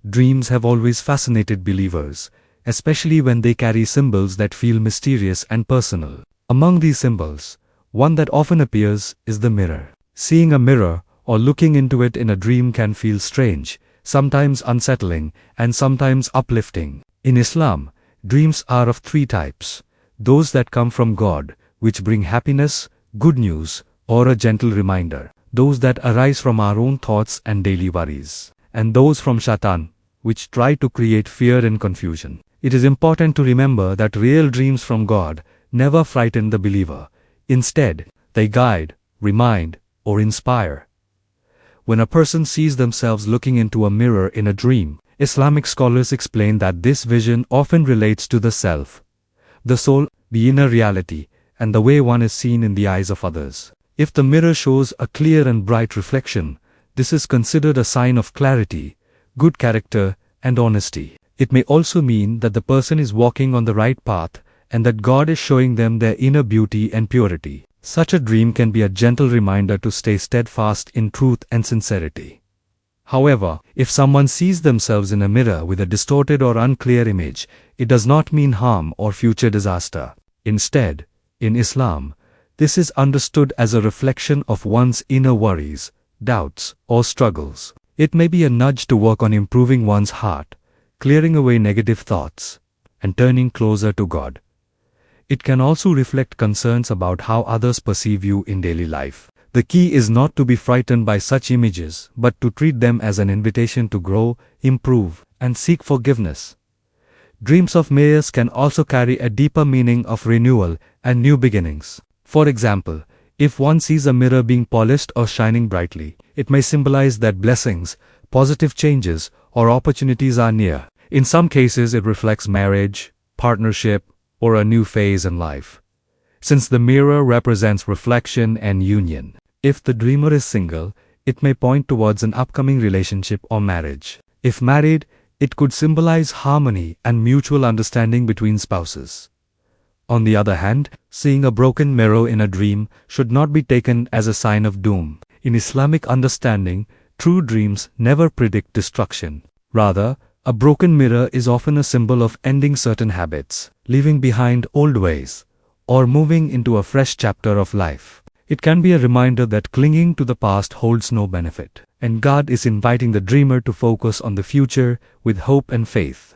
Dreams have always fascinated believers, especially when they carry symbols that feel mysterious and personal. Among these symbols, one that often appears is the mirror. Seeing a mirror or looking into it in a dream can feel strange, sometimes unsettling, and sometimes uplifting. In Islam, dreams are of three types: those that come from God, which bring happiness, good news, or a gentle reminder; those that arise from our own thoughts and daily worries; and those from Shaitan, which try to create fear and confusion. It is important to remember that real dreams from God never frighten the believer. Instead, they guide, remind, or inspire. When a person sees themselves looking into a mirror in a dream, Islamic scholars explain that this vision often relates to the self, the soul, the inner reality, and the way one is seen in the eyes of others. If the mirror shows a clear and bright reflection, this is considered a sign of clarity, good character, and honesty. It may also mean that the person is walking on the right path and that God is showing them their inner beauty and purity. Such a dream can be a gentle reminder to stay steadfast in truth and sincerity. However, if someone sees themselves in a mirror with a distorted or unclear image, it does not mean harm or future disaster. Instead, in Islam, this is understood as a reflection of one's inner worries, doubts, or struggles. It may be a nudge to work on improving one's heart, clearing away negative thoughts, and turning closer to God. It can also reflect concerns about how others perceive you in daily life. The key is not to be frightened by such images, but to treat them as an invitation to grow, improve, and seek forgiveness. Dreams of mirrors can also carry a deeper meaning of renewal and new beginnings. For example, if one sees a mirror being polished or shining brightly, it may symbolize that blessings, positive changes, or opportunities are near. In some cases, it reflects marriage, partnership, or a new phase in life, since the mirror represents reflection and union. If the dreamer is single, it may point towards an upcoming relationship or marriage. If married, it could symbolize harmony and mutual understanding between spouses. On the other hand, seeing a broken mirror in a dream should not be taken as a sign of doom. In Islamic understanding, true dreams never predict destruction. Rather, a broken mirror is often a symbol of ending certain habits, leaving behind old ways, or moving into a fresh chapter of life. It can be a reminder that clinging to the past holds no benefit, and God is inviting the dreamer to focus on the future with hope and faith.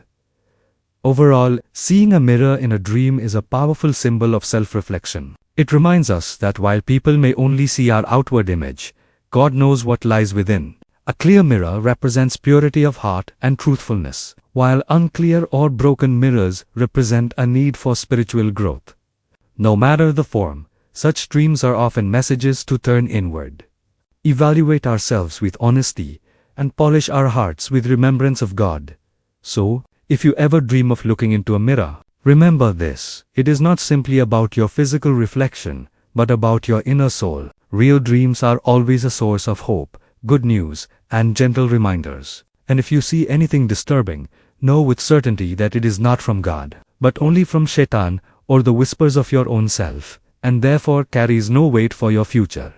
Overall, seeing a mirror in a dream is a powerful symbol of self-reflection. It reminds us that while people may only see our outward image, God knows what lies within. A clear mirror represents purity of heart and truthfulness, while unclear or broken mirrors represent a need for spiritual growth. No matter the form, such dreams are often messages to turn inward, evaluate ourselves with honesty, and polish our hearts with remembrance of God. So, if you ever dream of looking into a mirror, remember this: it is not simply about your physical reflection, but about your inner soul. Real dreams are always a source of hope, good news, and gentle reminders. And if you see anything disturbing, know with certainty that it is not from God, but only from Shaitan or the whispers of your own self, and therefore carries no weight for your future.